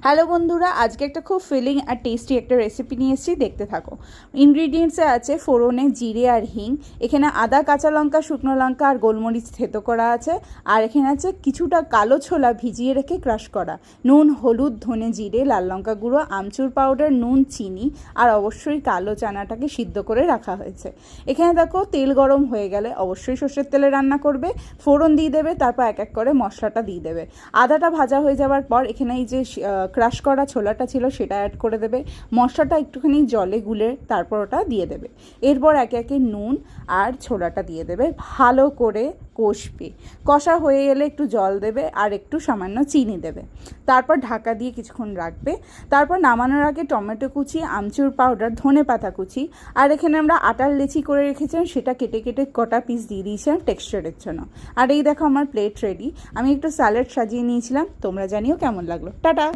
Hello বন্ধুরা, আজকে একটা খুব ফিলিং আর টেস্টি একটা রেসিপি নিয়ে এসেছি, দেখতে থাকো। ইনগ্রিডিয়েন্টসে আছে ফোড়নে জিরে আর হিং, এখানে আদা, কাঁচা লঙ্কা, শুকনো লঙ্কা আর গোলমরিচ থেতো করা আছে, আর এখানে আছে কিছুটা কালো ছোলা ভিজিয়ে রেখে ক্রাশ করা, নুন, হলুদ, ধনে জিরে, লাল লঙ্কা গুঁড়ো, আমচুর পাউডার, নুন, চিনি আর অবশ্যই কালো চানাটাকে সিদ্ধ করে রাখা হয়েছে। এখানে দেখো তেল গরম হয়ে গেলে অবশ্যই সর্ষের তেলে রান্না করবে, ফোড়ন দিয়ে দেবে, তারপর এক এক করে মশলাটা দিয়ে দেবে। আদাটা ভাজা হয়ে যাওয়ার পর এখানে এই যে ক্রাশ করা ছোলাটা ছিল সেটা অ্যাড করে দেবে, মশলাটা একটুখানি জলে গুলে তারপর ওটা দিয়ে দেবে। এরপর একে একে নুন আর ছোলাটা দিয়ে দেবে, ভালো করে কষবে। কষা হয়ে এলে একটু জল দেবে আর একটু সামান্য চিনি দেবে, তারপর ঢাকা দিয়ে কিছুক্ষণ রাখবে। তারপর নামানোর আগে টমেটো কুচি, আমচুর পাউডার, ধনে পাতা কুচি আর এখানে আমরা আটার লেচি করে রেখেছিলাম সেটা কেটে কেটে কটা পিস দিয়ে দিয়েছিলাম টেক্সচারের জন্য। আর এই দেখো আমার প্লেট রেডি। আমি একটু স্যালাড সাজিয়ে নিয়েছিলাম, তোমরা জানিও কেমন লাগলো। টাটা।